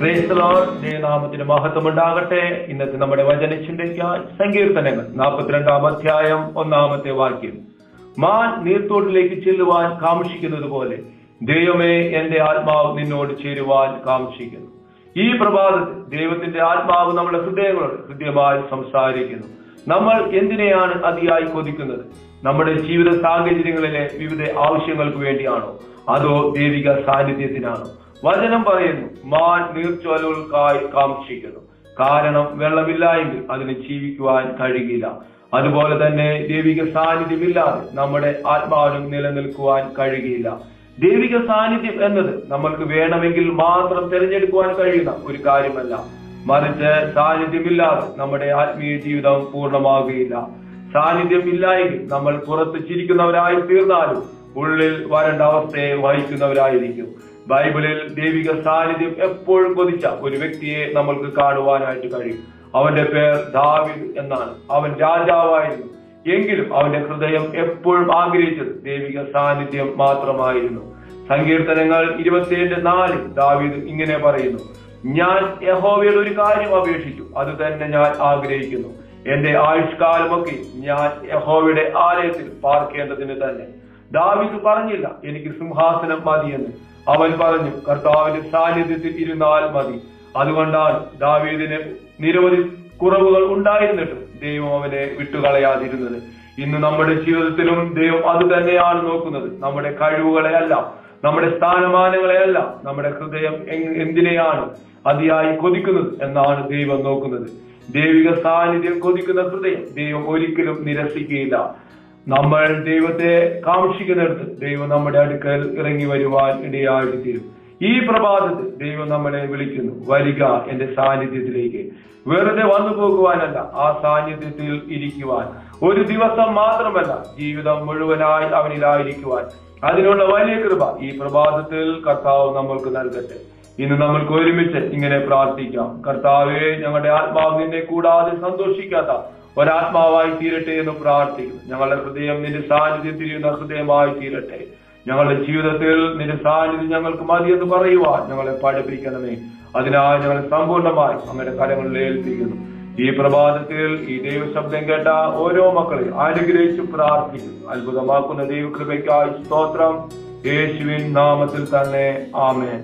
Praise the Lord. ദൈവനാമത്തിന് മഹത്വം ഉണ്ടാകട്ടെ. ഇന്നത്തെ നമ്മുടെ വചന ചിന്തയ്ക്കായി സങ്കീർത്തനങ്ങൾ 42-ാം അധ്യായം 1-ാമത്തെ വാക്യം. മാൻ നീർത്തോട്ടിലേക്ക് ചെല്ലുവാൻ കാംക്ഷിക്കുന്നത് പോലെ ദൈവമേ, എന്റെ ആത്മാവ് നിന്നോട് ചേരുവാൻ കാംക്ഷിക്കുന്നു. ഈ പ്രഭാതത്തിൽ ദൈവത്തിന്റെ ആത്മാവ് നമ്മുടെ ഹൃദയങ്ങളോട് ഹൃദ്യമായി സംസാരിക്കുന്നു. നമ്മൾ എന്തിനെയാണ് അതിയായി കൊതിക്കുന്നത്? നമ്മുടെ ജീവിത സാഹചര്യങ്ങളിലെ വിവിധ ആവശ്യങ്ങൾക്ക് വേണ്ടിയാണോ, അതോ ദൈവിക സാന്നിധ്യത്തിനാണോ? വചനം പറയുന്നു, മാൻ നീർച്ചോലകൾക്കായി കാംക്ഷിക്കുന്നു. കാരണം വെള്ളമില്ലായെങ്കിൽ അതിന് ജീവിക്കുവാൻ കഴിയില്ല. അതുപോലെ തന്നെ ദൈവിക സാന്നിധ്യമില്ലാതെ നമ്മുടെ ആത്മാവിനും നിലനിൽക്കുവാൻ കഴിയില്ല. ദൈവിക സാന്നിധ്യം എന്നത് നമ്മൾക്ക് വേണമെങ്കിൽ മാത്രം തിരഞ്ഞെടുക്കുവാൻ കഴിയുന്ന ഒരു കാര്യമല്ല. മറിച്ച് സാന്നിധ്യമില്ലാതെ നമ്മുടെ ആത്മീയ ജീവിതം പൂർണ്ണമാകുകയില്ല. സാന്നിധ്യം ഇല്ലായെങ്കിൽ നമ്മൾ പുറത്ത് ചിരിക്കുന്നവരായി തീർന്നാലും ഉള്ളിൽ വരേണ്ട അവസ്ഥയെ വഹിക്കുന്നവരായിരിക്കും. ബൈബിളിൽ ദൈവിക സാന്നിധ്യം എപ്പോഴും കൊതിച്ച ഒരു വ്യക്തിയെ നമ്മൾക്ക് കാണുവാനായിട്ട് കഴിയും. അവന്റെ പേർ ദാവീദ് എന്നാണ്. അവൻ രാജാവായിരുന്നു. എങ്കിലും അവന്റെ ഹൃദയം എപ്പോഴും ആഗ്രഹിച്ചത് ദൈവിക സാന്നിധ്യം മാത്രമായിരുന്നു. സങ്കീർത്തനങ്ങൾ 27:4 ദാവീദ് ഇങ്ങനെ പറയുന്നു, ഞാൻ യഹോവയുടെ ഒരു കാര്യം അപേക്ഷിച്ചു, അത് തന്നെ ഞാൻ ആഗ്രഹിക്കുന്നു. എന്റെ ആയുഷ്കാലമൊക്കെ ഞാൻ യഹോവയുടെ ആലയത്തിൽ പാർക്കേണ്ടതിന് തന്നെ. ദാവീദ് പറഞ്ഞില്ല എനിക്ക് സിംഹാസനം മതിയെന്ന്. അവൻ പറഞ്ഞു കർത്താവിന്റെ സാന്നിധ്യത്തിൽ ഇരുന്നാൽ മതി. അതുകൊണ്ടാണ് ദാവീദിന് നിരവധി കുറവുകൾ ഉണ്ടായിരുന്നിട്ടും ദൈവം അവനെ വിട്ടുകളയാതിരുന്നത്. ഇന്ന് നമ്മുടെ ജീവിതത്തിലും ദൈവം അത് തന്നെയാണ് നോക്കുന്നത്. നമ്മുടെ കഴിവുകളെ അല്ല, നമ്മുടെ സ്ഥാനമാനങ്ങളെ അല്ല, നമ്മുടെ ഹൃദയം എന്തിനെയാണ് അതിയായി കൊതിക്കുന്നത് എന്നാണ് ദൈവം നോക്കുന്നത്. ദൈവിക സാന്നിധ്യം കൊതിക്കുന്ന ഹൃദയം ദൈവം ഒരിക്കലും നിരസിക്കുകയില്ല. നമ്മൾ ദൈവത്തെ കാംക്ഷിക്കുന്നിടത്ത് ദൈവം നമ്മുടെ അടുക്കൽ ഇറങ്ങി വരുവാൻ ഇടയായിട്ട് തീരും. ഈ പ്രഭാതത്തിൽ ദൈവം നമ്മളെ വിളിക്കുന്നു, വരിക എന്റെ സാന്നിധ്യത്തിലേക്ക്. വെറുതെ വന്നു പോകുവാനല്ല, ആ സാന്നിധ്യത്തിൽ ഇരിക്കുവാൻ. ഒരു ദിവസം മാത്രമല്ല, ജീവിതം മുഴുവനായി അവനിലായിരിക്കുവാൻ. അതിനുള്ള വലിയ കൃപ ഈ പ്രഭാതത്തിൽ കർത്താവ് നമ്മൾക്ക് നൽകട്ടെ. ഇന്ന് നമ്മൾക്ക് ഒരുമിച്ച് ഇങ്ങനെ പ്രാർത്ഥിക്കാം. കർത്താവേ, ഞങ്ങളുടെ ആത്മാവ് നിന്നെ കൂടാതെ സന്തോഷിക്കാത്ത ഒരാത്മാവായി തീരട്ടെ എന്ന് പ്രാർത്ഥിക്കുന്നു. ഞങ്ങളുടെ ഹൃദയം നിന്റെ സാന്നിധ്യം തിരിയുന്ന ഹൃദയമായി തീരട്ടെ. ഞങ്ങളുടെ ജീവിതത്തിൽ നിന്റെ സാന്നിധ്യം ഞങ്ങൾക്ക് മതിയെന്ന് പറയുവാൻ ഞങ്ങളെ പഠിപ്പിക്കണമേ. അതിനായി ഞങ്ങളെ സമ്പൂർണ്ണമായി അങ്ങയുടെ കരങ്ങളിൽ ഏൽപ്പിക്കുന്നു. ഈ പ്രഭാതത്തിൽ ഈ ദൈവശബ്ദം കേട്ട ഓരോ മക്കളെയും അനുഗ്രഹിച്ച് പ്രാർത്ഥിക്കുന്നു. അത്ഭുതമാക്കുന്ന ദൈവകൃപയ്ക്കായി സ്തോത്രം. യേശുവിൻ നാമത്തിൽ തന്നെ ആമേൻ.